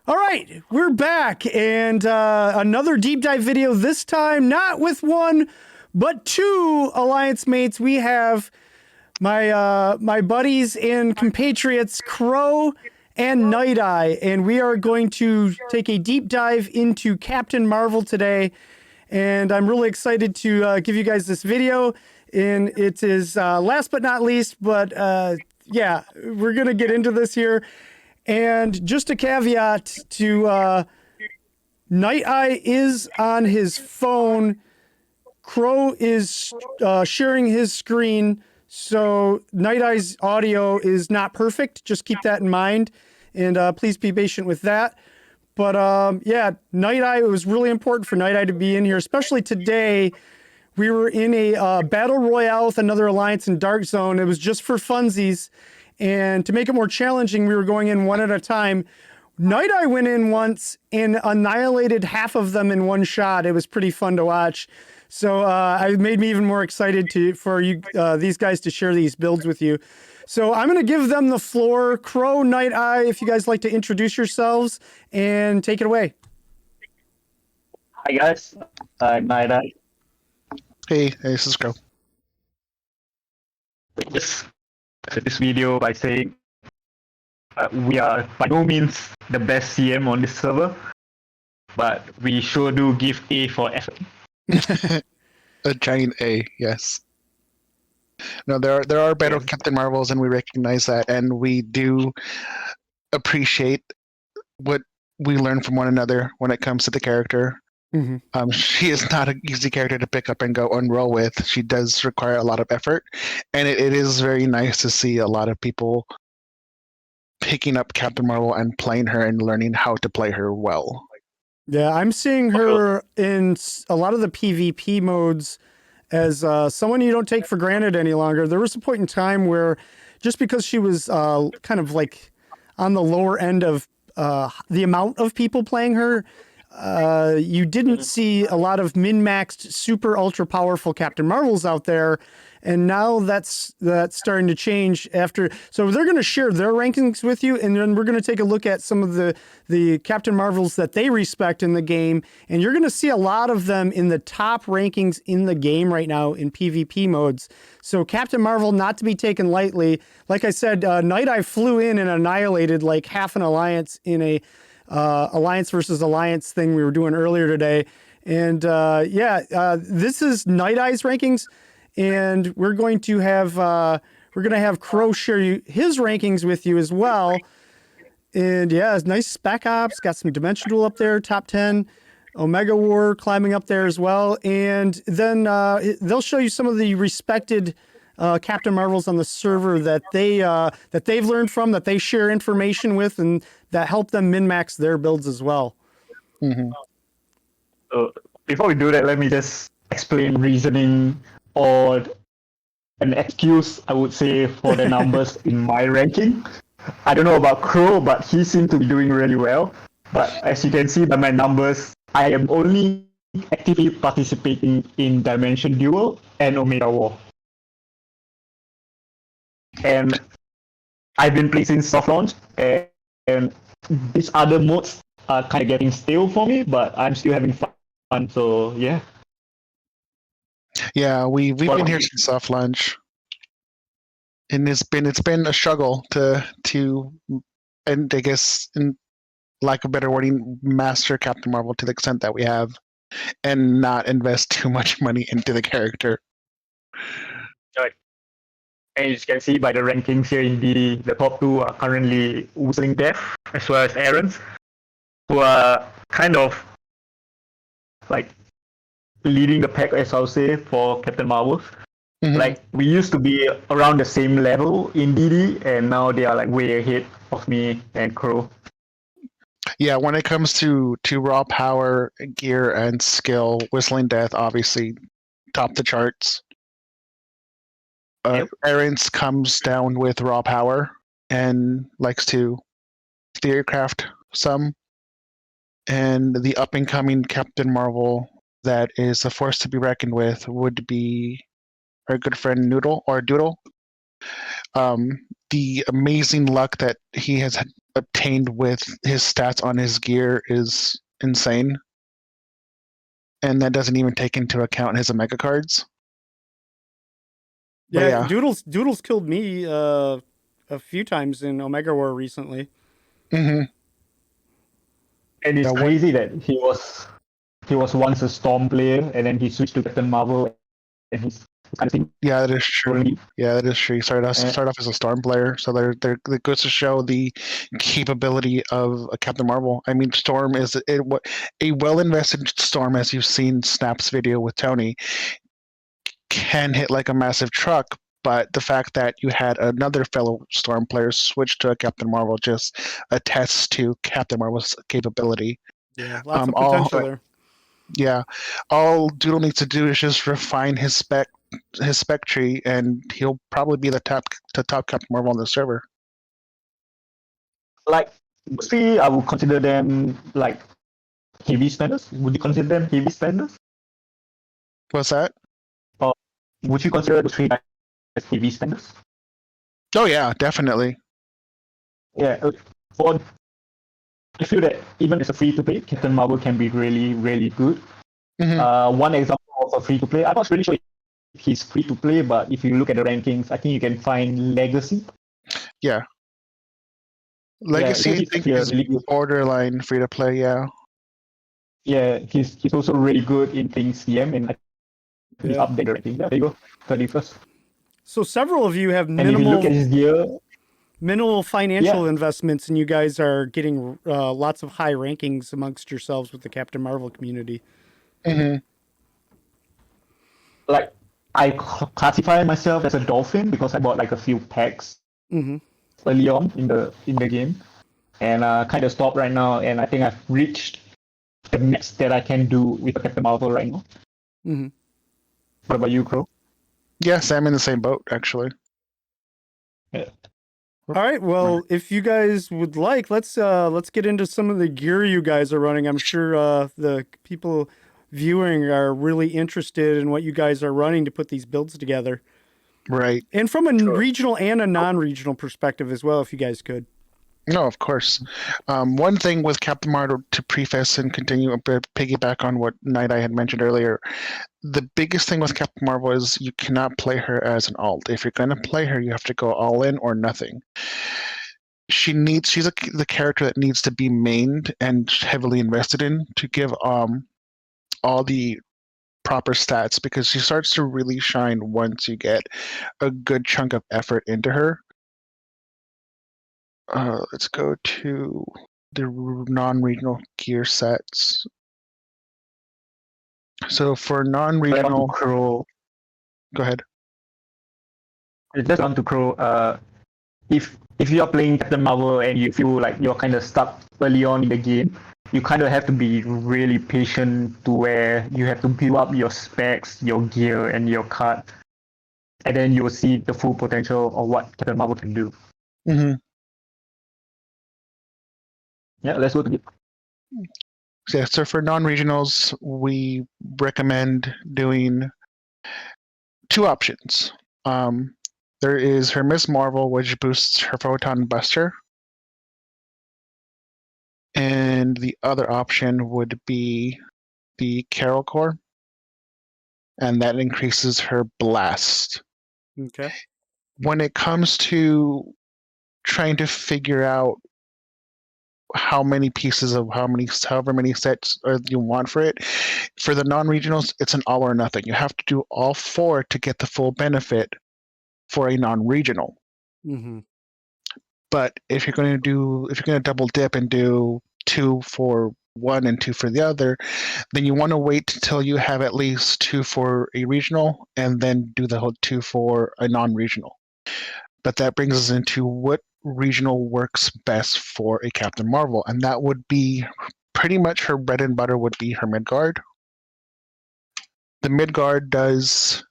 All right, we're back, and another deep dive video. This time, not with one, but two alliance mates. We have my buddies and compatriots, Crow and Night Eye, and we are going to take a deep dive into Captain Marvel today. And I'm really excited to give you guys this video. And it is last but not least, but yeah, we're gonna get into this here. And just a caveat to Night Eye is on his phone. Crow is sharing his screen. So Night Eye's audio is not perfect. Just keep that in mind. And please be patient with that. But yeah, Night Eye, it was really important for Night Eye to be in here, especially today. We were in a battle royale with another alliance in Dark Zone. It was just for funsies. And to make it more challenging, we were going in one at a time. Night Eye went in once and annihilated half of them in one shot. It was pretty fun to watch. So it made me even more excited for you these guys to share these builds with you. So I'm going to give them the floor. Crow, Night Eye, if you guys like to introduce yourselves and take it away. Hi guys, Night Eye. Hey, this is Crow. Just this video by saying we are by no means the best CM on this server, but we sure do give A for effort. A giant A, yes. No, there are better Captain Marvels, and we recognize that, and we do appreciate what we learn from one another when it comes to the character. Mm-hmm. She is not an easy character to pick up and go and roll with. She does require a lot of effort, and it is very nice to see a lot of people picking up Captain Marvel and playing her and learning how to play her well. Yeah, I'm seeing her in a lot of the PvP modes as someone you don't take for granted any longer. There was a point in time where just because she was kind of like on the lower end of the amount of people playing her, you didn't see a lot of min-maxed, super ultra powerful Captain Marvels out there. And now that's starting to change after. So they're going to share their rankings with you, and then we're going to take a look at some of the Captain Marvels that they respect in the game. And you're going to see a lot of them in the top rankings in the game right now in PvP modes. So Captain Marvel, not to be taken lightly. Like I said, Night Eye flew in and annihilated like half an alliance in a alliance versus alliance thing we were doing earlier today. And this is Night Eye's rankings. And we're going to have Crow share his rankings with you as well. And yeah, it's nice Spec Ops, got some Dimension Duel up there, top 10, Omega War climbing up there as well. And then they'll show you some of the respected Captain Marvels on the server that they've learned from, that they share information with, and that help them min-max their builds as well. Mm-hmm. So before we do that, let me just explain reasoning or an excuse, I would say, for the numbers in my ranking. I don't know about Crow, but he seemed to be doing really well. But as you can see by my numbers, I am only actively participating in Dimension Duel and Omega War. And I've been playing since soft launch, and these other modes are kind of getting stale for me, but I'm still having fun, so yeah. Yeah, we've been here since soft launch, and it's been a struggle to and I guess, in lack of better wording, master Captain Marvel to the extent that we have, and not invest too much money into the character. Right. And as you can see by the rankings here in DD, the top two are currently Whistling Death as well as Aaron's, who are kind of like leading the pack, as I'll say, for Captain Marvels. Mm-hmm. Like, we used to be around the same level in DD, and now they are like way ahead of me and Crow. Yeah, when it comes to raw power, gear, and skill, Whistling Death obviously top the charts. Yep. Aaron's comes down with raw power and likes to theorycraft some. And the up-and-coming Captain Marvel that is a force to be reckoned with would be our good friend Noodle or Doodle. The amazing luck that he has obtained with his stats on his gear is insane. And that doesn't even take into account his Omega cards. But Yeah, yeah. Doodles killed me a few times in Omega War recently. hmm And it's Yeah, what- crazy that he was once a Storm player and then he switched to Captain Marvel and he's kind of thing. Yeah, that is true. Only Yeah, that is true. He started off as a Storm player, so it goes to show the capability of a Captain Marvel. I mean, Storm is a well-invested Storm, as you've seen Snap's video with Tony, can hit like a massive truck. But the fact that you had another fellow Storm player switch to a Captain Marvel just attests to Captain Marvel's capability. Yeah, lots of all- potential there. Yeah, all Doodle needs to do is just refine his spec tree, and he'll probably be the top Captain Marvel on the server. like three, I would consider them like heavy spenders. Would you consider them heavy spenders? What's that? Would you consider the three as heavy spenders? Oh yeah, definitely. Yeah. I feel that even as a free to play, Captain Marvel can be really, really good. Mhm. One example of a free to play, I'm not really sure if he's free to play, but if you look at the rankings, I think you can find Legacy. Legacy, I he's think, actually a is really good. borderline free to play. Yeah. Yeah, he's also really good in playing CM, and I think he's Yeah. up there. I think. Yeah, there you go, 31st. So several of you have And if you look at his gear, minimal financial investments, and you guys are getting lots of high rankings amongst yourselves with the Captain Marvel community. hmm like I classify myself as a dolphin because I bought like a few packs Mm-hmm. early on in the game, and kind of stopped right now. And I think I've reached the max that I can do with Captain Marvel right now. Mm-hmm. What about you, Crow? Yes, I'm in the same boat actually. All right. Well, if you guys would like, let's get into some of the gear you guys are running. I'm sure the people viewing are really interested in what you guys are running to put these builds together, Right. and from a regional and a non-regional perspective as well, if you guys could. No, of course. One thing with Captain Marvel, to preface and continue piggyback on what Night I had mentioned earlier, the biggest thing with Captain Marvel is you cannot play her as an alt. If you're going to play her, you have to go all in or nothing. She's the character that needs to be mained and heavily invested in to give all the proper stats, because she starts to really shine once you get a good chunk of effort into her. Let's go to the non-regional gear sets. So for non-regional, Crow. go ahead. Just on to Crow. If you're playing Captain Marvel and you feel like you're kind of stuck early on in the game, you kind of have to be really patient to where you have to build up your specs, your gear, and your card, and then you will see the full potential of what Captain Marvel can do. Mm-hmm. Yeah, let's go to it. Yeah, so for non-regionals, we recommend doing two options. There is her Miss Marvel, which boosts her Photon Buster. And the other option would be the Carol Core, and that increases her Blast. Okay. When it comes to trying to figure out how many pieces of however many sets you want for it, for the non-regionals, it's an all or nothing. You have to do all four to get the full benefit for a non-regional. Mm-hmm. But if you're going to double dip and do 2 for one and 2 for the other, then you want to wait until you have at least 2 for a regional and then do the whole 2 for a non-regional. But that brings us into what regional works best for a Captain Marvel, and that would be pretty much her bread and butter would be her Midgard. The Midgard does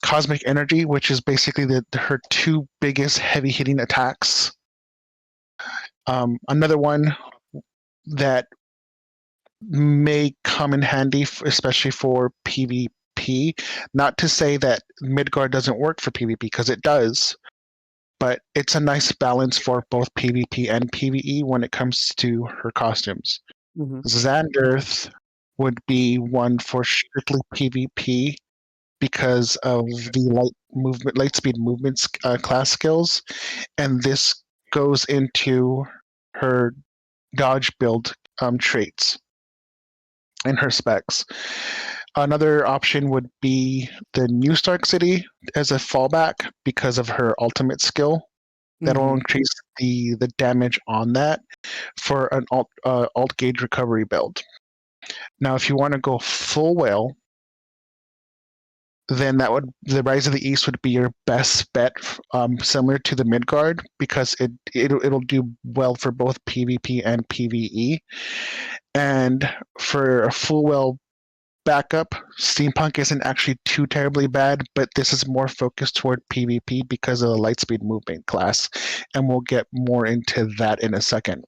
Cosmic Energy, which is basically her two biggest heavy hitting attacks. Another one that may come in handy, especially for PvP. Not to say that Midgard doesn't work for PvP, because it does. but it's a nice balance for both PvP and PvE when it comes to her costumes. Mhm. Xanderth would be one for strictly PvP because of the light speed movements class skills, and this goes into her dodge build traits and her specs. Another option would be the New Stark City as a fallback because of her ultimate skill. That'll Mhm. increase the damage on that for an alt gauge recovery build. Now, if you want to go full whale, then the Rise of the East would be your best bet, similar to the Midgard, because it'll do well for both PvP and PvE. And for a full whale backup, Steampunk isn't actually too terribly bad, but this is more focused toward PvP because of the Lightspeed movement class, and we'll get more into that in a second.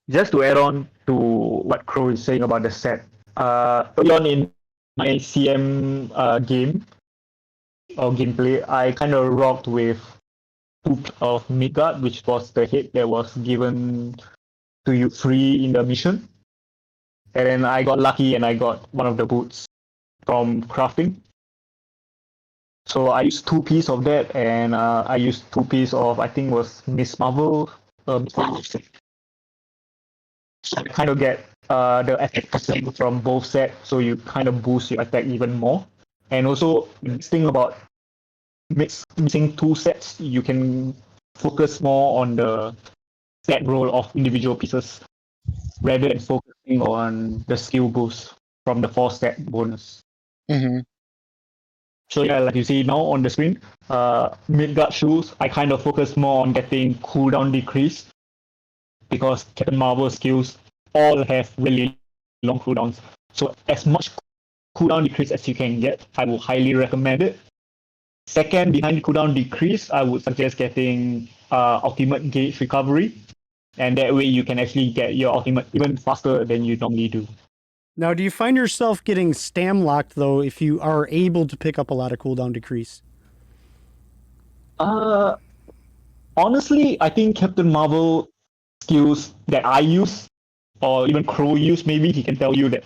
Just to add on to what Crow is saying about the set, early on in my CM game or gameplay, I kind of rocked with two of Midgard, which was the head that was given to you free in the mission. And then I got lucky and I got one of the boots from crafting. So I used 2 pieces of that, and I used 2 pieces of, I think was Miss Marvel. So you kind of get the attack percent from both sets, so you kind of boost your attack even more. And also, this thing about mixing 2 sets, you can focus more on the set roll of individual pieces rather than focusing on the skill boost from the 4 set bonus. Mm-hmm. So yeah, like you see now on the screen, Midgard shoes, I kind of focus more on getting cooldown decrease because Captain Marvel skills all have really long cooldowns. So as much cooldown decrease as you can get, I would highly recommend it. Second, behind the cooldown decrease, I would suggest getting ultimate gauge recovery, and that way you can actually get your ultimate even faster than you normally do. Now, do you find yourself getting stam locked though if you are able to pick up a lot of cooldown decrease? Honestly, I think Captain Marvel skills that I use, or even Crow use, maybe he can tell you that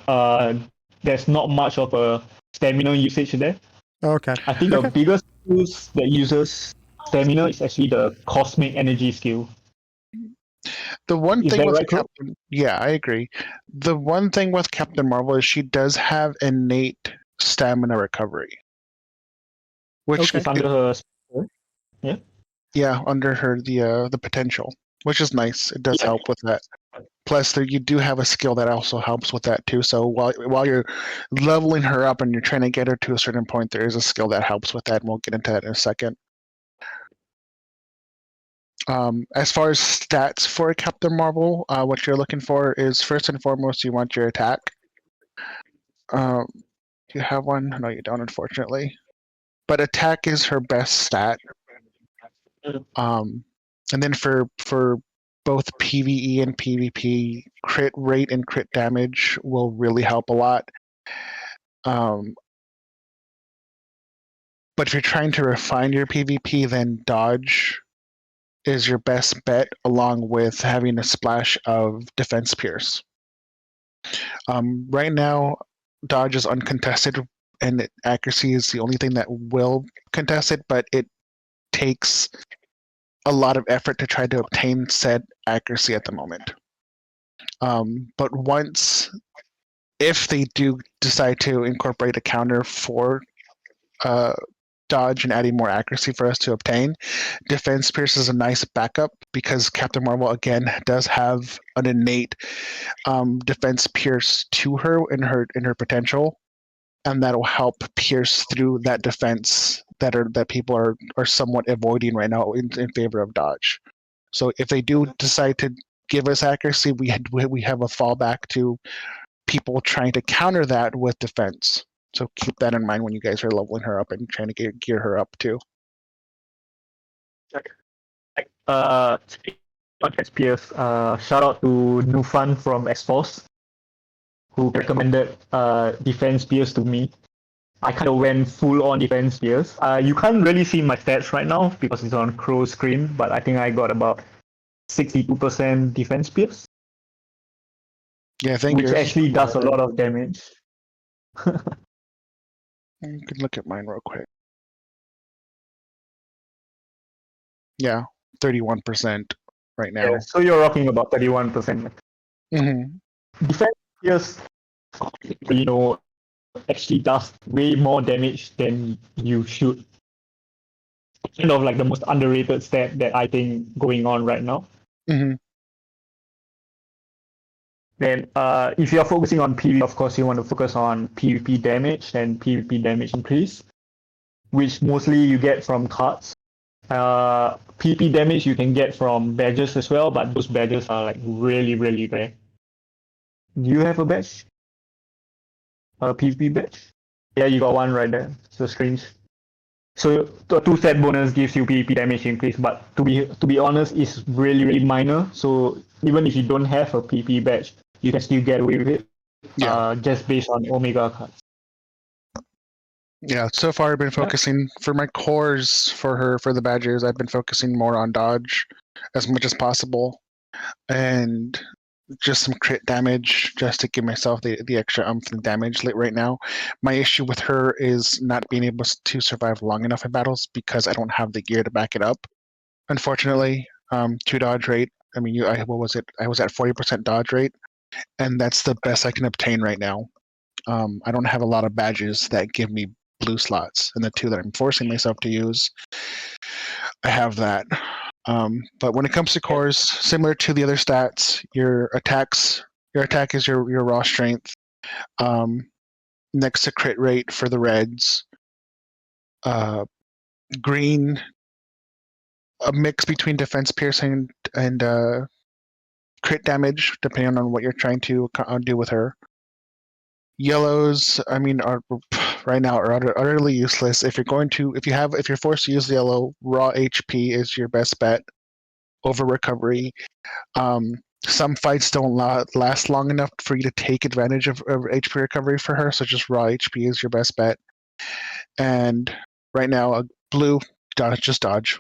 there's not much of a stamina usage there. Okay. I think the biggest skills that uses stamina is actually the cosmic energy skill. The one Is thing that with right, Crow? Captain, yeah, I agree. The one thing with Captain Marvel is she does have innate stamina recovery, which Okay. It's under her. yeah, under her the potential, which is nice. It does Yeah. help with that. Plus, you do have a skill that also helps with that too. So while you're leveling her up and you're trying to get her to a certain point, there is a skill that helps with that, and we'll get into that in a second. As far as stats for Captain Marvel, what you're looking for is first and foremost, you want your attack. Do you have one? No, you don't, unfortunately. But attack is her best stat. And then for both PvE and PvP, crit rate and crit damage will really help a lot. But if you're trying to refine your PvP, then dodge is your best bet, along with having a splash of defense pierce. Right now, dodge is uncontested, and accuracy is the only thing that will contest it, but it takes a lot of effort to try to obtain said accuracy at the moment. But if they do decide to incorporate a counter for dodge and adding more accuracy for us to obtain, defense pierce is a nice backup because Captain Marvel again does have an innate defense pierce to her in her potential, and that'll help pierce through that defense that people are somewhat avoiding right now in favor of dodge. So if they do decide to give us accuracy, we have a fallback to people trying to counter that with defense. So keep that in mind when you guys are leveling her up and trying to gear her up too. On SPS, shout out to Nufan from X-Force, who recommended defense pierce to me. I kind of went full on defense spears. You can't really see my stats right now because it's on Crow's screen, but I think I got about 62% defense spears, Yeah, I think which yours is actually does a better. lot of damage. You can look at mine real quick. Yeah, 31% right now. Yeah, so you're rocking about 31%. Mm-hmm. Defense spears, actually does way more damage than you should. Kind of like the most underrated stat that I think going on right now. Mm-hmm. Then, if you're focusing on PvP, of course, you want to focus on PvP damage and PvP damage increase, which mostly you get from cards. PvP damage you can get from badges as well, but those badges are like really, really rare. Do you have a badge? A PvP badge? Yeah, you got one right there. So screens. So the 2 set bonus gives you PvP damage increase, but to be honest, it's really, really minor. So even if you don't have a PvP badge, you can still get away with it. Yeah. Just based on Omega cards. Yeah, so far I've been focusing for my cores for the badges. I've been focusing more on dodge as much as possible, and just some crit damage just to give myself the extra umph and damage right now. My issue with her is not being able to survive long enough in battles because I don't have the gear to back it up. Unfortunately, 2 dodge rate. I mean, what was it? I was at 40% dodge rate, and that's the best I can obtain right now. I don't have a lot of badges that give me blue slots, and the 2 that I'm forcing myself to use, I have that. But when it comes to cores, similar to the other stats, your attack is your raw strength. Next to crit rate for the reds. Green, a mix between defense piercing and crit damage, depending on what you're trying to do with her. Yellows, I mean, are right now are utterly useless. If you're forced to use the yellow, raw HP is your best bet over recovery. Some fights don't last long enough for you to take advantage of HP recovery for her, so just raw HP is your best bet. And right now, blue, just dodge.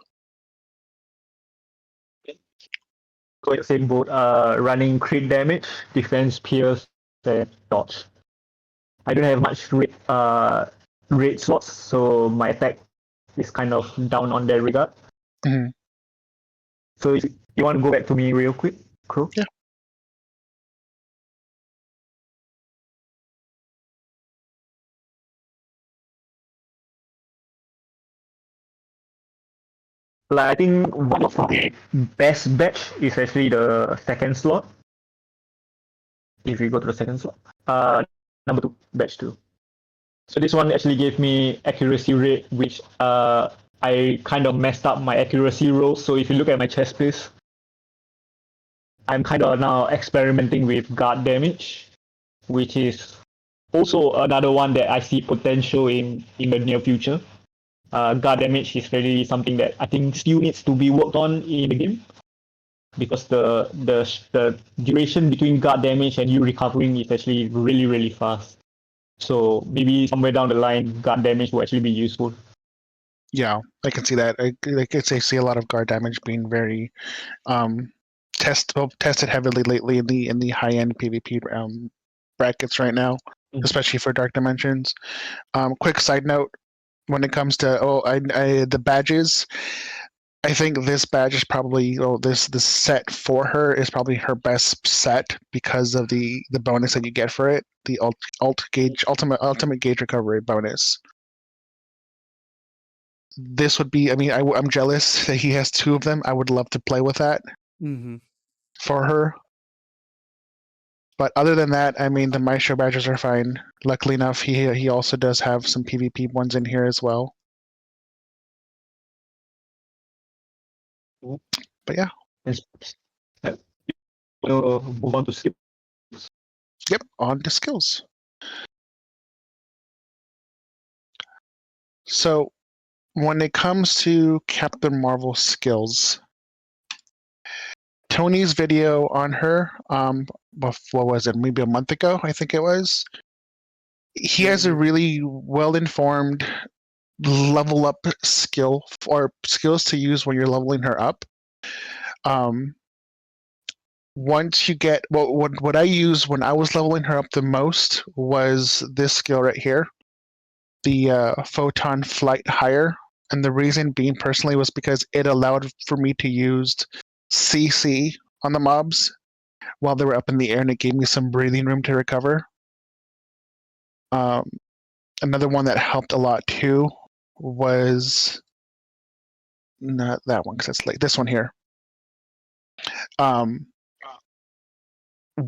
So same boat, running crit damage, defense, pierce, and dodge. I don't have much rate slots, so my attack is kind of down on that regard. Mm-hmm. So if you want to go back to me real quick, Crow? Yeah. Like, I think one of the best batch is actually the second slot. If you go to the second slot, number 2, batch 2. So this one actually gave me accuracy rate, which I kind of messed up my accuracy roll. So if you look at my chest piece, I'm kind of now experimenting with guard damage, which is also another one that I see potential in the near future. Guard damage is really something that I think still needs to be worked on in the game, because the duration between guard damage and you recovering is actually really, really fast. So maybe somewhere down the line, guard damage will actually be useful. Yeah, I can see that. I see a lot of guard damage being very tested heavily lately in the high end PvP brackets right now, especially for Dark Dimensions. Quick side note: when it comes to the badges, I think this badge is probably this set for her is probably her best set because of the bonus that you get for it, the ultimate gauge recovery bonus. This would be, I mean, I'm jealous that he has 2 of them. I would love to play with that for her. But other than that, I mean, the Maestro badges are fine. Luckily enough, he also does have some PvP ones in here as well. But yeah. We'll move on to skills. Yep, on to skills. So when it comes to Captain Marvel skills, Tony's video on her, what was it? Maybe a month ago, I think it was. he has a really well-informed level up skill or skills to use when you're leveling her up. Once you get what I used when I was leveling her up the most was this skill right here, the Photon Flight Higher. And the reason being personally was because it allowed for me to use CC on the mobs while they were up in the air, and it gave me some breathing room to recover. Another one that helped a lot too was not that one because it's late. This one here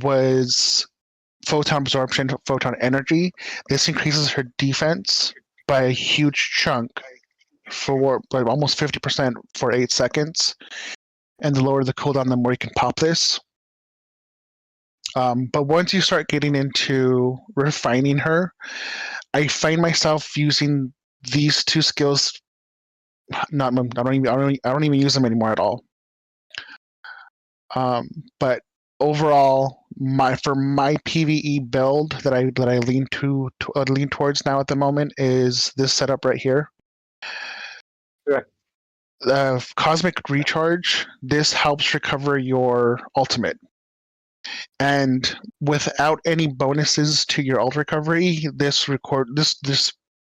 was Photon Absorption, Photon Energy. This increases her defense by a huge chunk for like almost 50% for 8 seconds. And the lower the cooldown, the more you can pop this. But once you start getting into refining her, I find myself using these two skills. I don't even use them anymore at all. But overall, for my PvE build that I lean towards now at the moment is this setup right here. Correct. Cosmic Recharge. This helps recover your ultimate. And without any bonuses to your ult recovery, this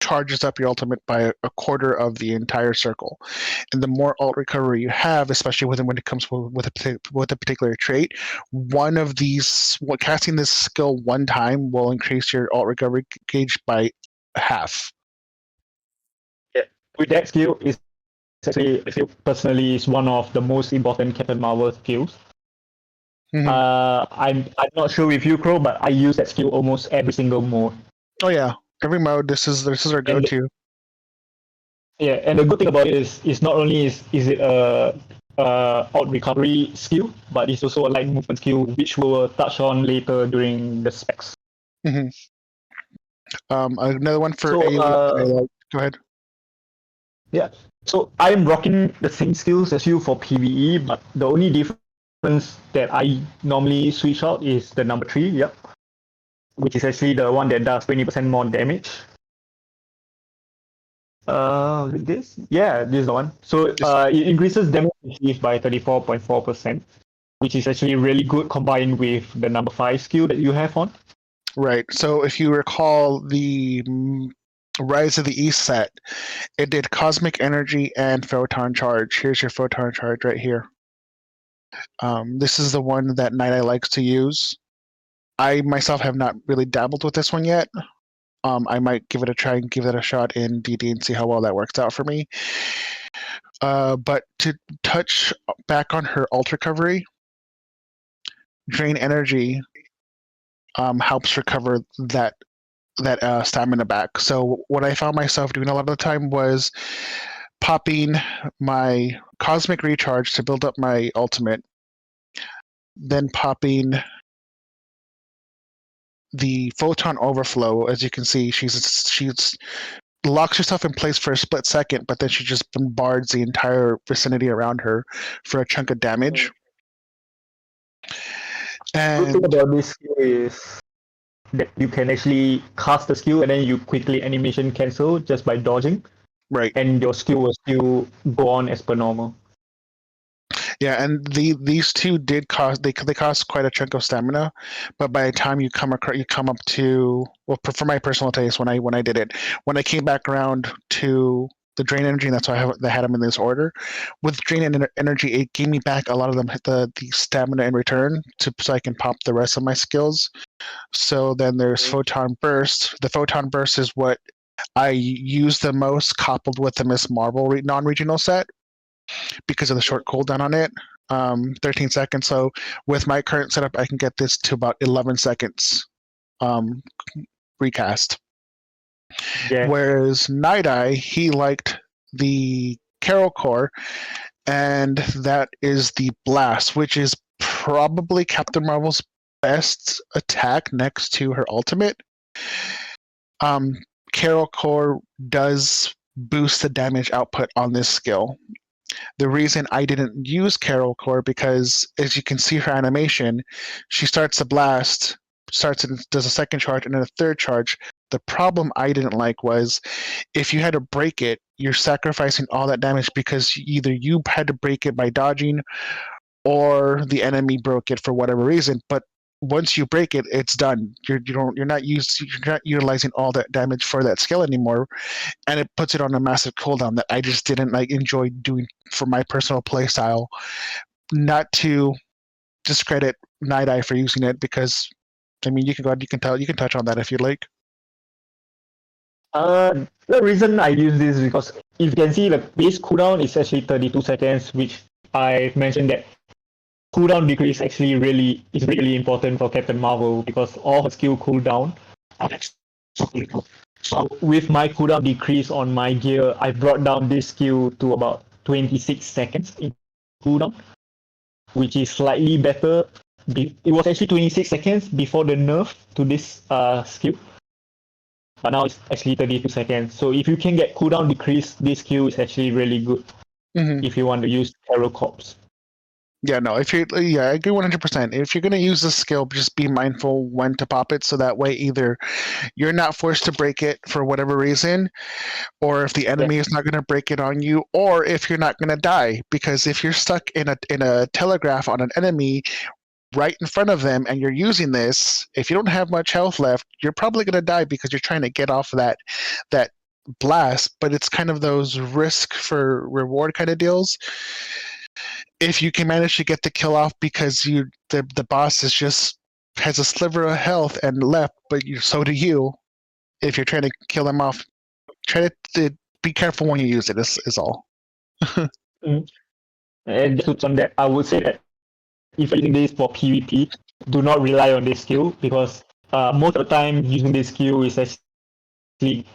charges up your ultimate by a quarter of the entire circle. And the more ult recovery you have, especially when it comes with a particular trait, casting this skill one time will increase your ult recovery gauge by half. Yeah, with that skill, is actually, I feel personally, is one of the most important Captain Marvel skills. Mm-hmm. I'm not sure with you, Crow, but I use that skill almost every single mode. Oh yeah, every mode. This is our go-to. Yeah, and the good thing about it is not only is it a out recovery skill, but it's also a light movement skill, which we'll touch on later during the specs. Mm-hmm. Another one for go ahead. Yeah, so I'm rocking the same skills as you for PvE, but the only difference that I normally switch out is the number 3, yep, which is actually the one that does 20% more damage. This? Yeah, this is the one. So it increases damage received by 34.4%, which is actually really good combined with the number 5 skill that you have on. Right. So if you recall the Rise of the East set, it did Cosmic Energy and Photon Charge. Here's your Photon Charge right here. This is the one that Night Eye likes to use. I myself have not really dabbled with this one yet. I might give it a try and give it a shot in DD and see how well that works out for me. But to touch back on her ult recovery, Drain Energy helps recover that stamina back. So what I found myself doing a lot of the time was popping my Cosmic Recharge to build up my ultimate, then popping the Photon Overflow. As you can see, she's locks herself in place for a split second, but then she just bombards the entire vicinity around her for a chunk of damage. And the good thing about this skill is that you can actually cast the skill and then you quickly animation cancel just by dodging. Right. And your skill will still go on as per normal. Yeah, and these two did cost they cost quite a chunk of stamina, but by the time you come up to, well, for my personal taste, when I did it, when I came back around to the Drain Energy, and that's why I had them in this order. With Drain Energy, it gave me back a lot of them the stamina in return so I can pop the rest of my skills. So then there's Photon Burst. The Photon Burst is what I use the most, coupled with the Miss Marvel non-regional set, because of the short cooldown on it, 13 seconds. So with my current setup, I can get this to about 11 seconds recast. Yeah. Whereas Night Eye, he liked the Carol Core, and that is the Blast, which is probably Captain Marvel's best attack next to her ultimate. Carol Core does boost the damage output on this skill. The reason I didn't use Carol Core, because as you can see her animation, she starts the blast, does a second charge and then a third charge, The problem I didn't like was if you had to break it, you're sacrificing all that damage because either you had to break it by dodging or the enemy broke it for whatever reason. But once you break it, it's done. You're not utilizing all that damage for that skill anymore, and it puts it on a massive cooldown that I just didn't enjoy doing for my personal play style. Not to discredit Night Eye for using it, because you can touch on that if you'd like. The reason I use this is because if you can see the base cooldown is actually 32 seconds, which I mentioned that cooldown decrease actually is really important for Captain Marvel because all her skill cooldown. So with my cooldown decrease on my gear, I brought down this skill to about 26 seconds in cooldown, which is slightly better. It was actually 26 seconds before the nerf to this skill. But now it's actually 32 seconds. So if you can get cooldown decrease, this skill is actually really good if you want to use Terror Corps. Yeah, no, I agree 100%. If you're going to use this skill, just be mindful when to pop it, so that way either you're not forced to break it for whatever reason, or if the enemy is not going to break it on you, or if you're not going to die. Because if you're stuck in a telegraph on an enemy right in front of them and you're using this, if you don't have much health left, you're probably going to die because you're trying to get off that blast. But it's kind of those risk for reward kind of deals. If you can manage to get the kill off because the boss has a sliver of health and left, but so do you. If you're trying to kill them off, try to be careful when you use it. Is all. And just on that, I would say that if you're using this for PvP, do not rely on this skill because most of the time using this skill is actually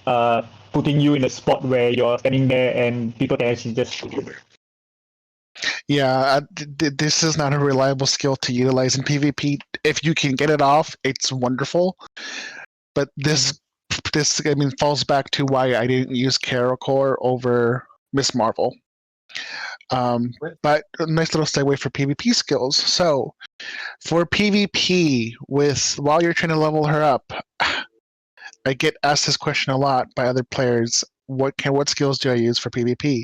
putting you in a spot where you're standing there and people can actually just shoot you. Yeah, this is not a reliable skill to utilize in PvP. If you can get it off, it's wonderful. But this falls back to why I didn't use Karakor over Miss Marvel. But a nice little segue for PvP skills. So, for PvP, while you're trying to level her up, I get asked this question a lot by other players. What skills do I use for PvP?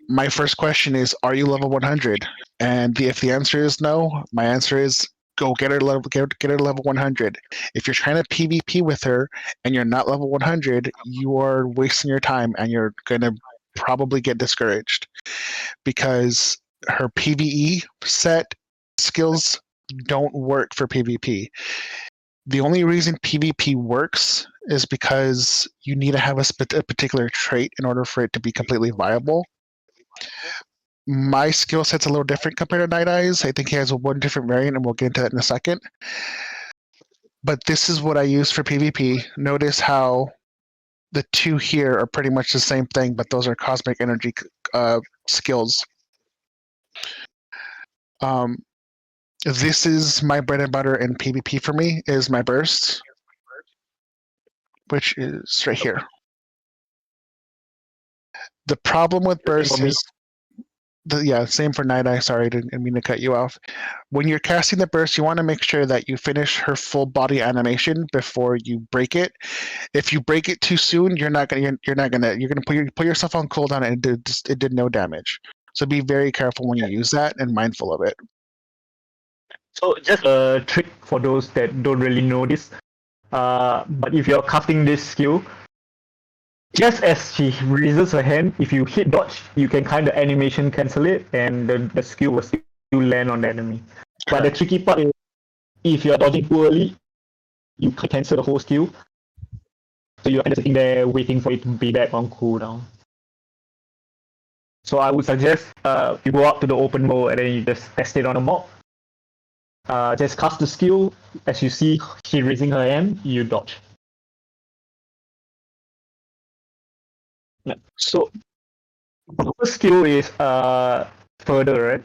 My first question is, are you level 100? And if the answer is no, my answer is go get her level 100. If you're trying to PvP with her and you're not level 100, you are wasting your time and you're going to probably get discouraged because her PvE set skills don't work for PvP. The only reason PvP works is because you need to have a particular trait in order for it to be completely viable. My skill set's a little different compared to Night Eye's. I think he has one different variant, and we'll get into that in a second. But this is what I use for PvP. Notice how the two here are pretty much the same thing, but those are cosmic energy skills. This is my bread and butter in PvP for me, is my burst, which is right here. The problem with burst is, same for Night Eye. Sorry, I didn't mean to cut you off. When you're casting the burst, you want to make sure that you finish her full body animation before you break it. If you break it too soon, you're gonna put yourself on cooldown, and it did no damage. So be very careful when you use that and mindful of it. So just a trick for those that don't really know this. But if you're casting this skill, just as she raises her hand, if you hit dodge, you can kind of animation cancel it, and the skill will still land on the enemy. But the tricky part is, if you're dodging too early, you can cancel the whole skill. So you're kind of sitting there waiting for it to be back on cooldown. So I would suggest you go up to the open world and then you just test it on a mob. Just cast the skill. As you see she raising her hand, you dodge. So the first skill is further, right?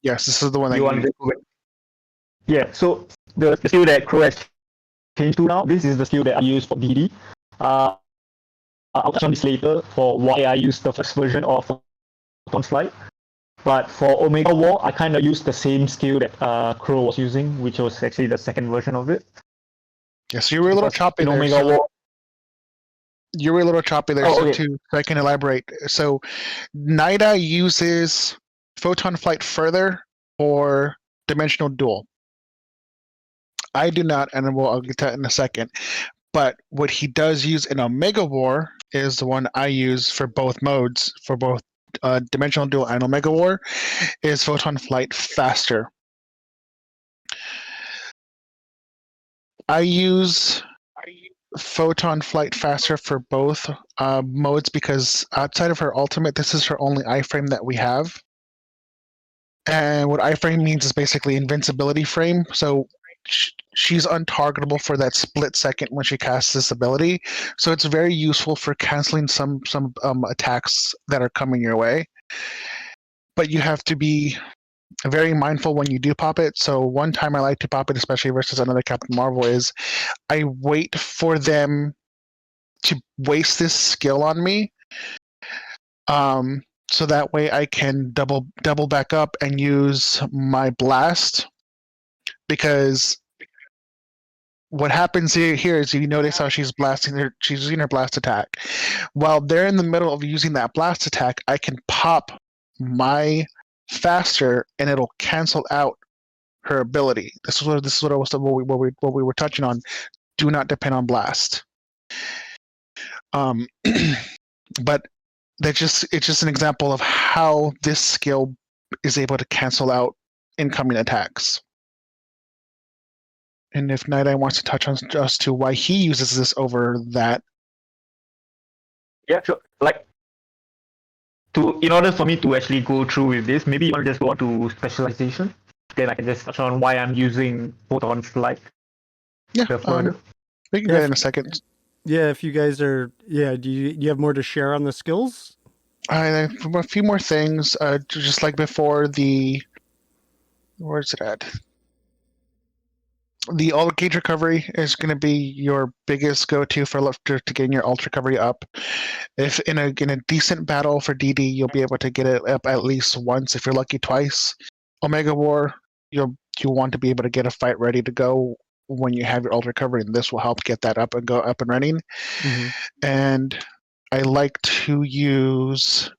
Yes, this is the one that you want. Yeah, so the skill that Crow has changed to now, this is the skill that I use for DD. I'll touch on this later for why I use the first version of Photon's Flight. But for Omega War, I kind of used the same skill that Crow was using, which was actually the second version of it. Yes, you were a little Because choppy in there. Omega So War. you were a little choppy there. Oh, So okay. so I can elaborate. So Nida uses photon flight further for dimensional duel. I do not, and I'll get to that in a second. But what he does use in Omega War is the one I use for both modes, for both Dimensional Duel and Omega War, is Photon Flight faster. I use Photon Flight faster for both modes because outside of her ultimate, this is her only iframe that we have. And what iframe means is basically invincibility frame. So she's untargetable for that split second when she casts this ability. So it's very useful for canceling some attacks that are coming your way. But you have to be very mindful when you do pop it. So one time I like to pop it, especially versus another Captain Marvel, is I wait for them to waste this skill on me. So that way I can double back up and use my blast, because what happens here is you notice how she's using her blast attack. While they're in the middle of using that blast attack, I can pop my faster and it'll cancel out her ability. This is what we were touching on. Do not depend on blast. But it's just an example of how this skill is able to cancel out incoming attacks. And if Night Eye wants to touch on as to why he uses this over that. Yeah, sure. Like, in order for me to actually go through with this, maybe you want to just go on to specialization. Then I can just touch on why I'm using Photon Flight. Yeah, further. we can do that in a second. Yeah, if you guys are, do you have more to share on the skills? I have a few more things, just like before where's it at? The alt gauge recovery is going to be your biggest go-to to getting your alt recovery up. If in a decent battle for DD, you'll be able to get it up at least once. If you're lucky, twice. Omega War, you want to be able to get a fight ready to go when you have your alt recovery, and this will help get that up and running. Mm-hmm. And I like to use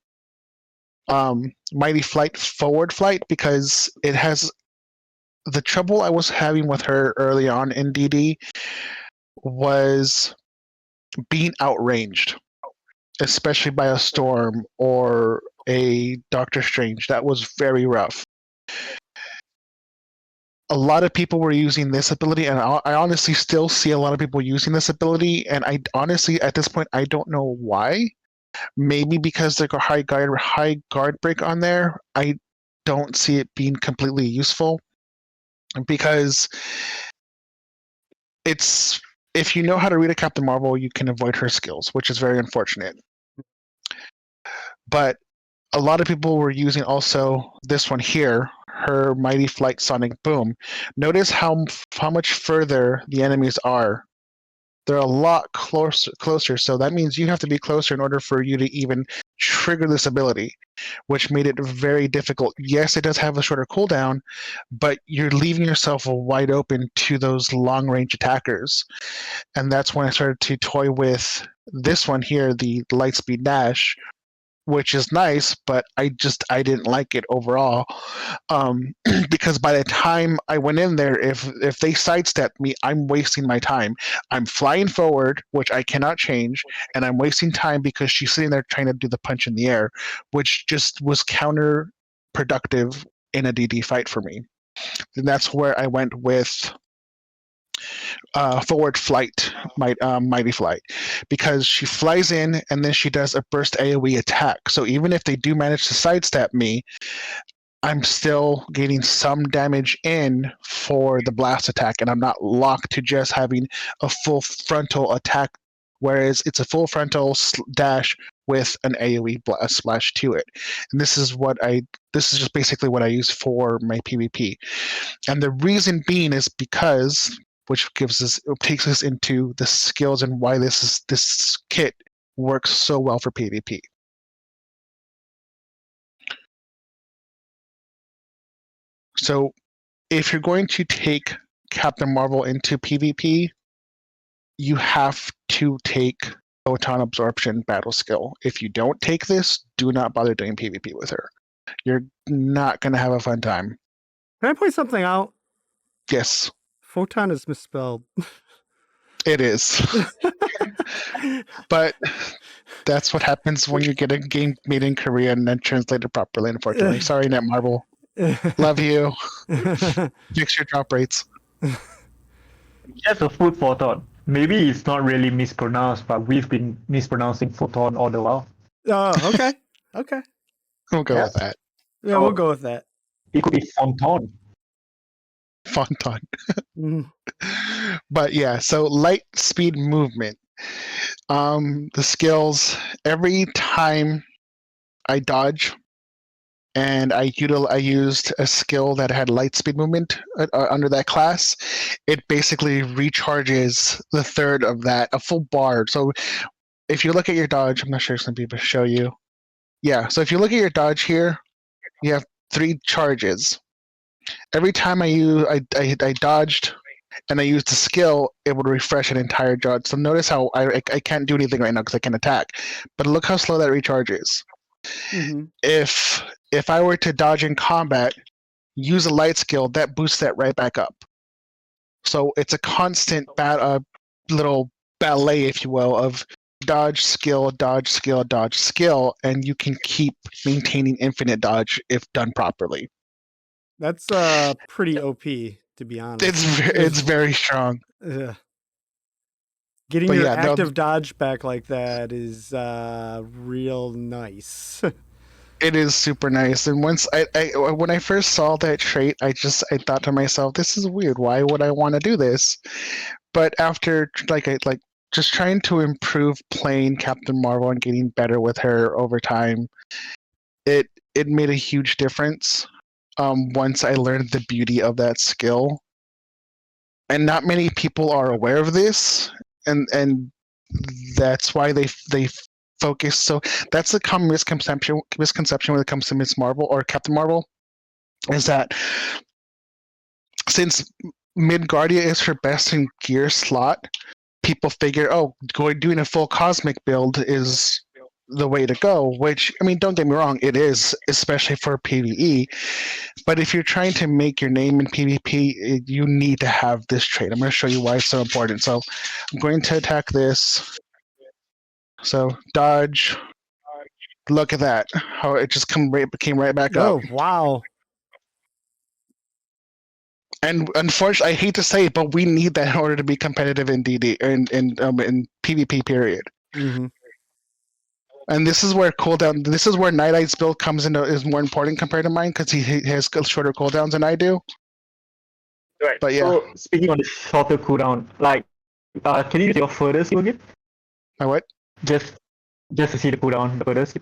Mighty Flight forward flight because it has the trouble I was having with her early on in DD was being outranged, especially by a Storm or a Doctor Strange. That was very rough. A lot of people were using this ability, and I honestly still see a lot of people using this ability, and I honestly, at this point, I don't know why. Maybe because there's a high guard break on there. I don't see it being completely useful, because it's, if you know how to read a Captain Marvel, you can avoid her skills, which is very unfortunate. But a lot of people were using also this one here, her Mighty Flight Sonic Boom. Notice how much further the enemies are. They're a lot closer, so that means you have to be closer in order for you to even trigger this ability, which made it very difficult. Yes, it does have a shorter cooldown, but you're leaving yourself wide open to those long-range attackers. And that's when I started to toy with this one here, the Lightspeed Dash, which is nice, but I didn't like it overall, because by the time I went in there, if they sidestep me, I'm wasting my time. I'm flying forward, which I cannot change, and I'm wasting time because she's sitting there trying to do the punch in the air, which just was counterproductive in a DD fight for me. And that's where I went with forward flight, Mighty Flight, because she flies in and then she does a burst AoE attack. So even if they do manage to sidestep me, I'm still getting some damage in for the blast attack, and I'm not locked to just having a full frontal attack, whereas it's a full frontal dash with an AoE splash to it. And this is just basically what I use for my PvP. And the reason being is because, which takes us into the skills and why this kit works so well for PvP. So if you're going to take Captain Marvel into PvP, you have to take photon absorption battle skill. If you don't take this, do not bother doing PvP with her. You're not going to have a fun time. Can I point something out? Yes, Photon is misspelled. it is. But that's what happens when you get a game made in Korea and then translated properly, unfortunately. Sorry, Netmarble. Love you. Fix your drop rates. Just a food for thought. Maybe it's not really mispronounced, but we've been mispronouncing photon all the while. Oh, okay. Okay. We'll go Yeah. with that. Yeah, we'll go with that. It could be photon. Photon. Mhm. But yeah, so light speed movement. The skills, every time I dodge and I used a skill that had light speed movement under that class, it basically recharges the third of that, a full bar. So if you look at your dodge, I'm not sure if some people show you. Yeah, so if you look at your dodge here, you have 3 charges. Every time I dodged and I used the skill, it would refresh an entire dodge. So notice how I can't do anything right now because I can't attack. But look how slow that recharges. Mhm. If I were to dodge in combat, use a light skill, that boosts that right back up. So it's a constant little ballet, if you will, of dodge skill, dodge skill, dodge skill, and you can keep maintaining infinite dodge if done properly. That's pretty OP, to be honest. It's very strong. Ugh. Getting But your yeah, no- active dodge back like that is real nice. It is super nice. And once when I first saw that trait, I thought to myself, this is weird. Why would I want to do this? But after just trying to improve playing Captain Marvel and getting better with her over time, it made a huge difference. Once I learned the beauty of that skill, and not many people are aware of this, and that's why they focus. So that's the common misconception when it comes to Miss Marvel or Captain Marvel, is that since Midgardia is her best in gear slot, people figure, doing a full cosmic build is the way to go, which, I mean, don't get me wrong, it is, especially for PvE. But if you're trying to make your name in PvP, you need to have this trait. I'm going to show you why it's so important. So I'm going to attack this. So dodge. Look at that. How it just came right back Oh, up. wow. And unfortunately, I hate to say it, but we need that in order to be competitive in DD in PvP period. Mm-hmm. And this is where Night Eye's build comes into is more important compared to mine because he has shorter cooldowns than I do. Right. But yeah. So speaking on the shorter cooldown, can you use your further skill again? My what? Just to see the cooldown, the further skill.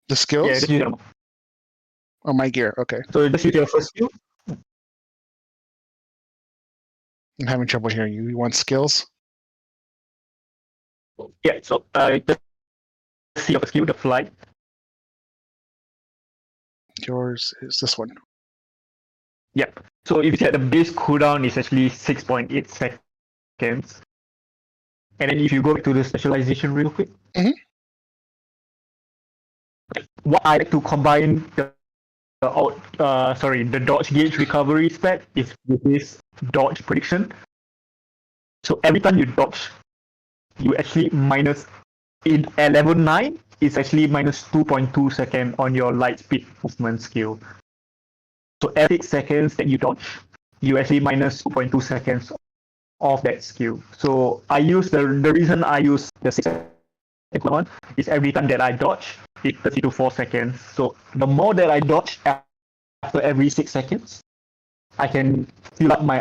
The skills? Yeah, just use them. Oh, my gear. Okay. So just use your first skill. I'm having trouble hearing you. You want skills? Yeah, so just see your skill, the flight. Yours is this one. Yep. So if you see the base cooldown is actually 6.8 seconds. And then if you go back to the specialization real quick. Mhm. What I like to combine the dodge gauge recovery spec is with this dodge prediction. So every time you dodge, you actually at level 9, it's actually minus 2.2 seconds on your light speed movement skill. So every 6 seconds that you dodge, you actually minus 2.2 seconds of that skill. So I use the reason I use the 6 second one is every time that I dodge, it's 30 to 4 seconds. So the more that I dodge after every 6 seconds, I can fill up my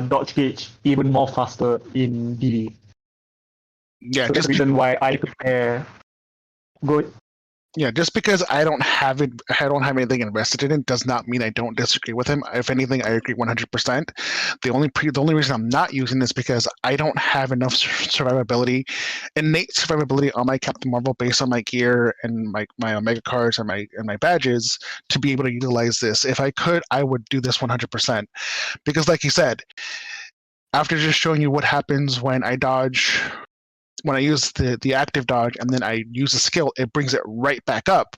dodge gauge even more faster in DD. Yeah, So that's the reason why I prepare. Good. Yeah, just because I don't have anything invested in it does not mean I don't disagree with him. If anything, I agree 100%. The only reason I'm not using this because I don't have enough innate survivability on my Captain Marvel based on my gear and my Omega cards and my badges to be able to utilize this. If I could, I would do this 100%. Because like you said, after just showing you what happens when I dodge, when I use the active dodge and then I use a skill, it brings it right back up.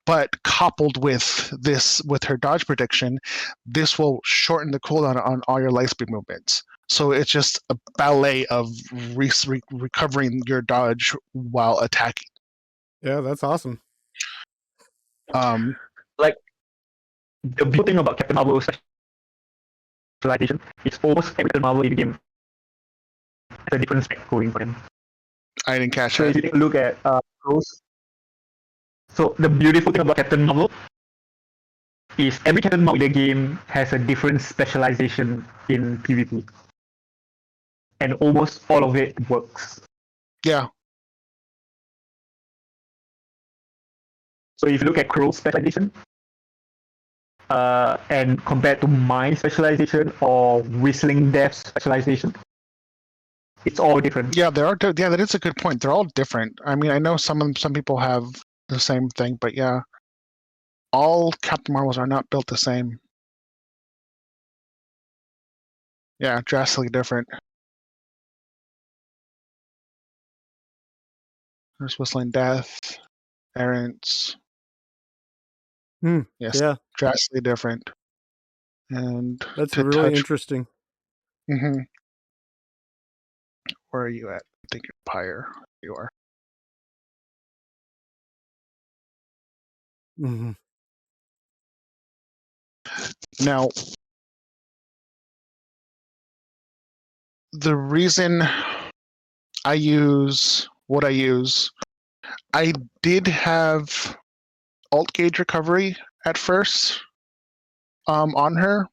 But coupled with this, with her dodge prediction, this will shorten the cooldown on all your light speed movements. So it's just a ballet of recovering your dodge while attacking. Yeah, that's awesome. The beautiful thing about Captain Marvel's specialization is almost every Captain Marvel in the game has a different spec going for them. I didn't catch So that. if you take a look at Rose, so the beautiful thing about Captain Marvel is every Captain Marvel in the game has a different specialization in PvP, and almost all of it works. Yeah. So if you look at Crow's specialization, and compared to my specialization or Whistling Death's specialization, it's all different. Yeah, yeah, that is a good point. They're all different. I mean, I know some people have the same thing, but yeah, all Captain Marvels are not built the same. Yeah, drastically different. There's Whistling Death, Errants. Yes, Yeah, drastically different. And that's to really touch. interesting. Mm-hmm. Where are you at? I think you're Pyre. You are. Mm-hmm. Now, the reason I use what I use, I did have alt gauge recovery at first on her.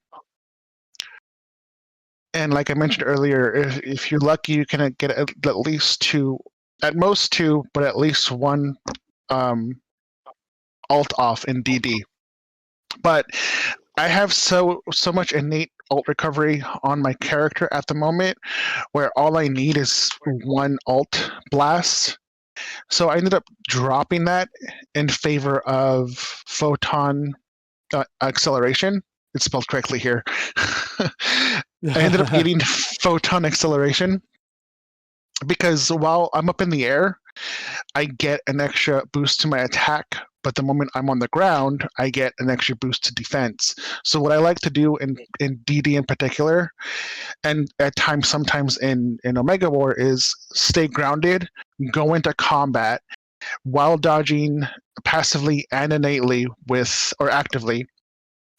And like I mentioned earlier, if you're lucky, you can get at least two, at most two, but at least one alt off in DD. But I have so much innate alt recovery on my character at the moment where all I need is one alt blast. So I ended up dropping that in favor of photon acceleration. It's spelled correctly here. I ended up getting photon acceleration because while I'm up in the air, I get an extra boost to my attack, but the moment I'm on the ground, I get an extra boost to defense. So what I like to do in DD in particular, and at times sometimes in Omega War, is stay grounded, go into combat while dodging passively and innately with, or actively,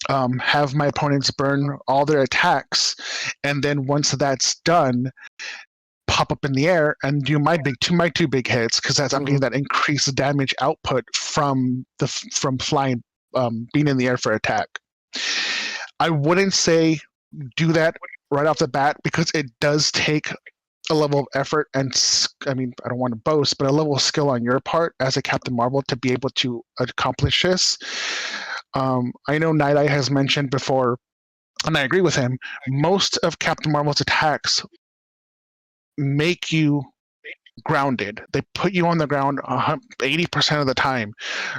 have my opponents burn all their attacks, and then once that's done, pop up in the air and do my two big hits, because that's I'm getting that increased damage output from flying, being in the air for attack. I wouldn't say do that right off the bat because it does take a level of effort and, I mean, I don't want to boast, but a level of skill on your part as a Captain Marvel to be able to accomplish this. I know Night Eye has mentioned before, and I agree with him, most of Captain Marvel's attacks make you grounded. They put you on the ground 80% of the time.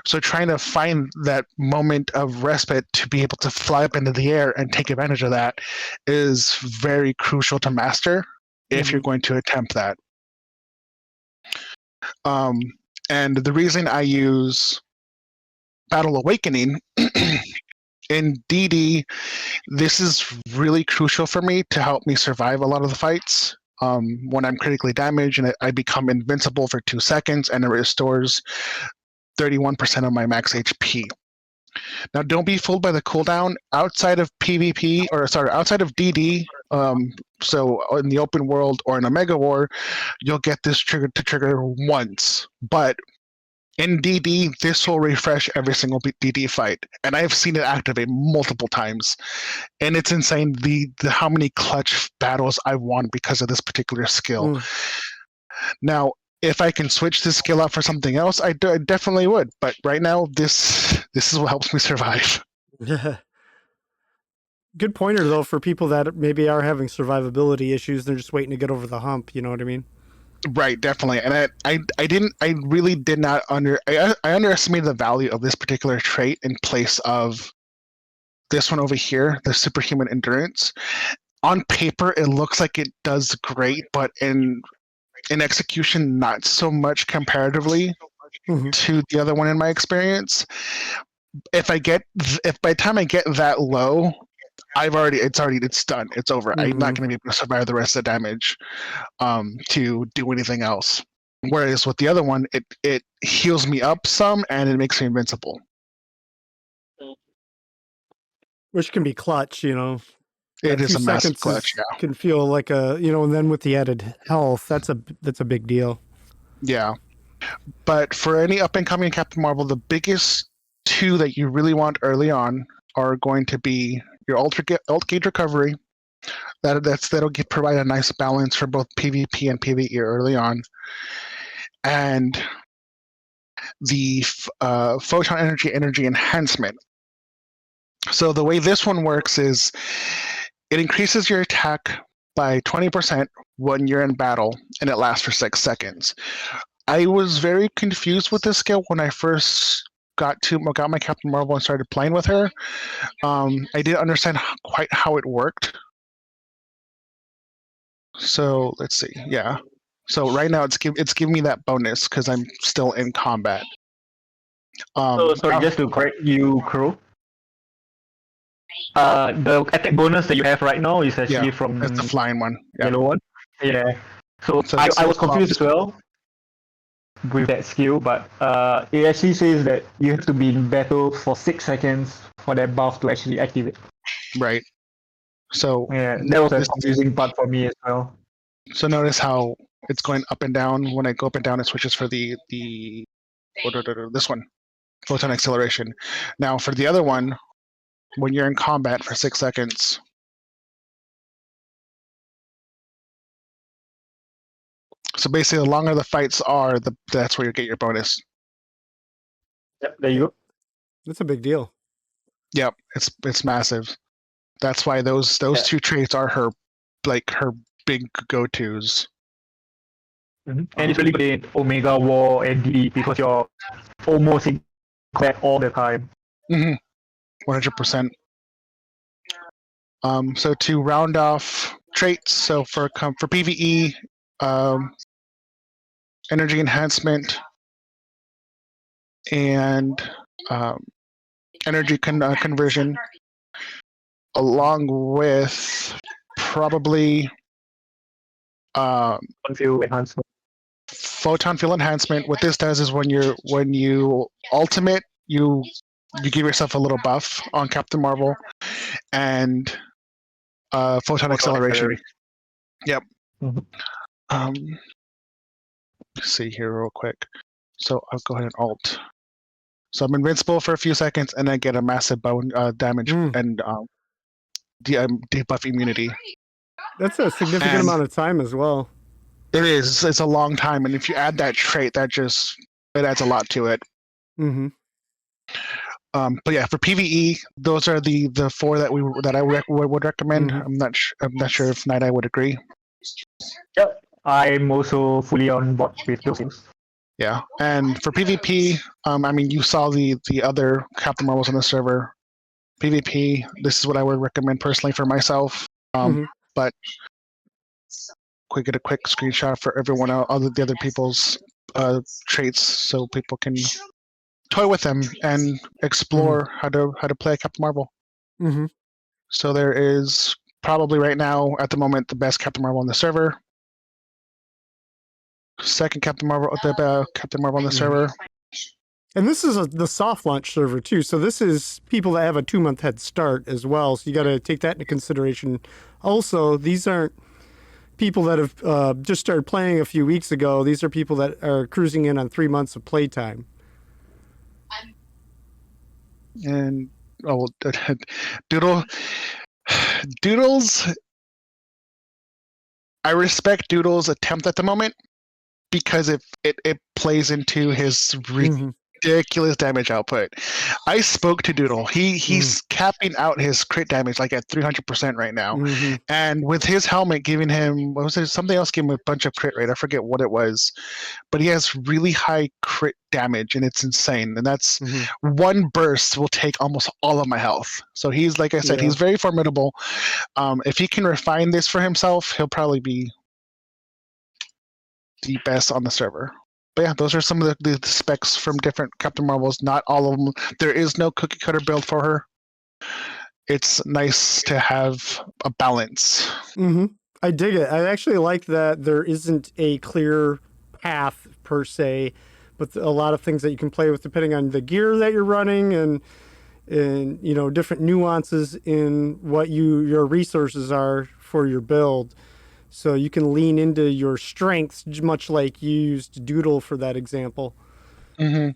So trying to find that moment of respite to be able to fly up into the air and take advantage of that is very crucial to master if you're going to attempt that. And the reason I use Battle Awakening in DD, this is really crucial for me to help me survive a lot of the fights. When I'm critically damaged and I become invincible for 2 seconds and it restores 31% of my max HP. Now, don't be fooled by the cooldown. Outside of PvP, outside of DD, so in the open world or in Omega War, you'll get this trigger once. But in DD, this will refresh every single DD fight, and I've seen it activate multiple times, and it's insane the how many clutch battles I won because of this particular skill. Now, if I can switch this skill out for something else, I definitely would. But right now, this is what helps me survive. Yeah. Good pointer though for people that maybe are having survivability issues. They're just waiting to get over the hump. You know what I mean? Right, definitely. And I really did not I underestimated the value of this particular trait in place of this one over here, the superhuman endurance. on paper it looks like it does great, but in execution, not so much comparatively Mhm. to the other one in my experience. If by the time I get that low, it's done. It's over. I'm not Mhm. going to be able to survive the rest of the damage to do anything else. Whereas with the other one, it heals me up some and it makes me invincible. Which can be clutch, you know. It That is few a massive seconds clutch, yeah. can feel like a, you know, and then with the added health, that's a big deal. Yeah. But for any up and coming Captain Marvel, the biggest two that you really want early on are going to be your Alt Gauge Recovery. That'll provide a nice balance for both PvP and PvE early on, and the Photon Energy Enhancement. So the way this one works is it increases your attack by 20% when you're in battle, and it lasts for 6 seconds. I was very confused with this skill when I first got my Captain Marvel and started playing with her. I didn't understand quite how it worked. So let's see. Yeah. So right now it's giving me that bonus because I'm still in combat. So sorry, just to correct you, Crow. The attack bonus that you have right now is actually from That's the flying one. Yeah. yellow one. Yeah. So So I this was is confused as well with that skill, but it actually says that you have to be in battle for 6 seconds for that buff to actually activate. right. So Yeah, that was a this- confusing part for me as well. So notice how it's going up and down. When I go up and down, it switches for this one, photon acceleration. Now for the other one, when you're in combat for 6 seconds, so basically the longer the fights are, that's where you get your bonus. Yep, there you go. That's a big deal. Yep, it's massive. That's why those two traits are her big go-tos. Mm-hmm. And it's really good in Omega War and DD because you're almost in combat all the time. 100%. So to round off traits, so for PvE, energy enhancement and energy conversion, along with probably Field enhancement. photon field enhancement. What this does is when you ultimate, you give yourself a little buff on Captain Marvel, and photon acceleration. Yep. Mm-hmm. Let's see here real quick. So I'll go ahead and alt. So I'm invincible for a few seconds, and I get a massive bone damage and debuff immunity. That's a significant amount of time as well. It is. It's a long time, and if you add that trait, it adds a lot to it. Mm-hmm. But yeah, for PvE, those are the four that I would recommend. Mm-hmm. I'm not sure if Night Eye would agree. Yep, I'm also fully on board with those things. Yeah, and for PvP, I mean, you saw the other Captain Marvels on the server. PvP, this is what I would recommend personally for myself. But get a quick screenshot for everyone else, the other people's traits, so people can toy with them and explore how to play Captain Marvel. Mm-hmm. So there is probably right now at the moment the best Captain Marvel on the server. Second Captain Marvel, Captain Marvel on the server. And this is the soft launch server too. So this is people that have a 2-month head start as well. So you got to take that into consideration. Also, these aren't people that have just started playing a few weeks ago. These are people that are cruising in on 3 months of playtime. And Doodles. I respect Doodles' attempt at the moment because it plays into his ridiculous damage output. I spoke to Doodle. He's capping out his crit damage like at 300% right now. Mhm. And with his helmet giving him, what was it? Something else gave him a bunch of crit rate. I forget what it was, but he has really high crit damage, and it's insane. And that's Mhm. one burst will take almost all of my health. So he's, like I said, Yeah. he's very formidable. If he can refine this for himself, he'll probably be the best on the server. But yeah, those are some of the specs from different Captain Marvels. Not all of them. There is no cookie cutter build for her. It's nice to have a balance. Mm-hmm. I dig it. I actually like that there isn't a clear path per se, but a lot of things that you can play with depending on the gear that you're running and you know different nuances in what your resources are for your build. So you can lean into your strengths, much like you used Doodle for that example. Mm-hmm.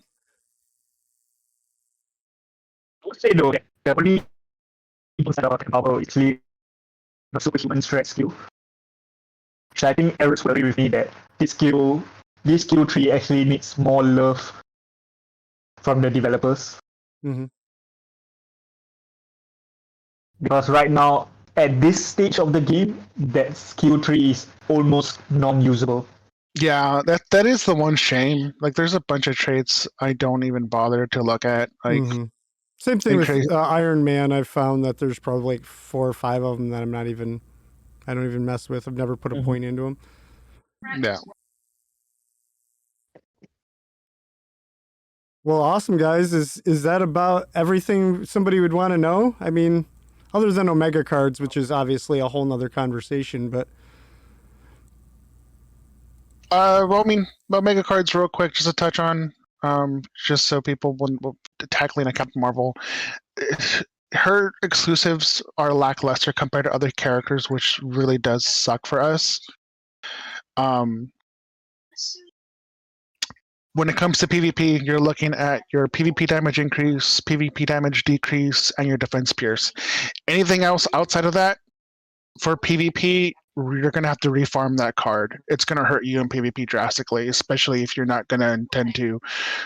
I would say though, the only people that are capable is actually the superhuman strength skill. So I think Eric will agree with me that this skill tree actually needs more love from the developers. Mm-hmm. Because right now, at this stage of the game, that skill tree is almost non-usable. Yeah, that is the one shame. Like, there's a bunch of traits I don't even bother to look at. Like, Mm-hmm. Same thing with crazy. Iron Man. I've found that there's probably like 4 or 5 of them that I don't even mess with. I've never put a point into them. Yeah. Well, awesome, guys. Is that about everything somebody would want to know? I mean, other than Omega cards, which is obviously a whole nother conversation, but Well, I mean, Omega cards, real quick, just to touch on, just so people, when tackling a Captain Marvel, her exclusives are lackluster compared to other characters, which really does suck for us. When it comes to PvP, you're looking at your PvP damage increase, PvP damage decrease, and your defense pierce. Anything else outside of that, for PvP, you're going to have to refarm that card. It's going to hurt you in PvP drastically, especially if you're not going to intend to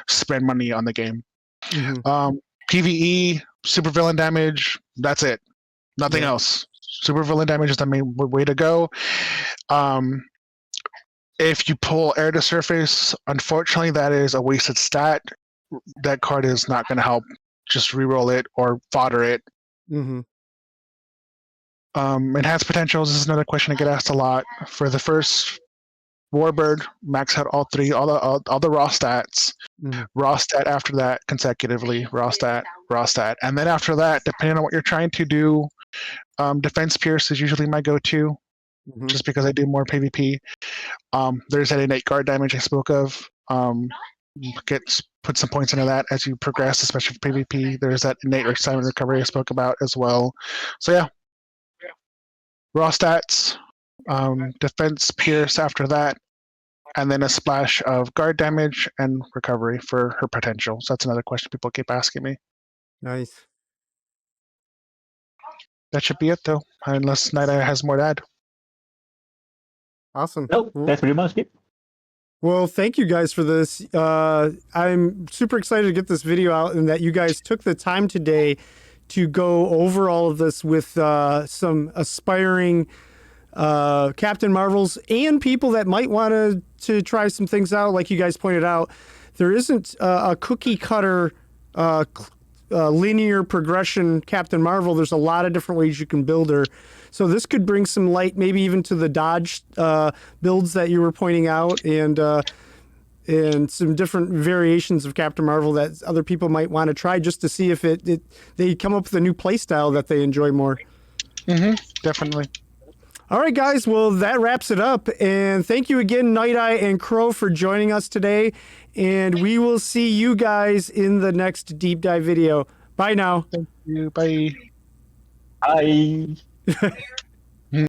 spend money on the game. mm-hmm. PvE, supervillain damage, that's it. Nothing Yeah. else. Supervillain damage is the main way to go. If you pull air to surface, unfortunately, that is a wasted stat. That card is not going to help. Just reroll it or fodder it. Mm-hmm. Enhanced potentials is another question I get asked a lot. For the first Warbird, max out all the raw stats. Mm-hmm. Raw stat after that consecutively. Raw stat. And then after that, depending on what you're trying to do, defense pierce is usually my go-to. Mm-hmm. Just because I do more PvP. There's that innate guard damage I spoke of. Put some points into that as you progress, especially for PvP. There's that innate silent recovery I spoke about as well. So yeah, raw stats, defense pierce after that, and then a splash of guard damage and recovery for her potential. So that's another question people keep asking me. Nice. That should be it though, unless Night Eye has more to add. Awesome. No, that's pretty much it. Well, thank you guys for this. I'm super excited to get this video out and that you guys took the time today to go over all of this with some aspiring Captain Marvels and people that might want to try some things out. Like you guys pointed out, there isn't a cookie cutter linear progression Captain Marvel. There's a lot of different ways you can build her. So this could bring some light, maybe even to the dodge builds that you were pointing out, and some different variations of Captain Marvel that other people might want to try just to see if they come up with a new play style that they enjoy more. Mm-hmm. Definitely. All right, guys. Well, that wraps it up. And thank you again, Night Eye and Crow, for joining us today. And we will see you guys in the next deep dive video. Bye now. Thank you. Bye. Bye.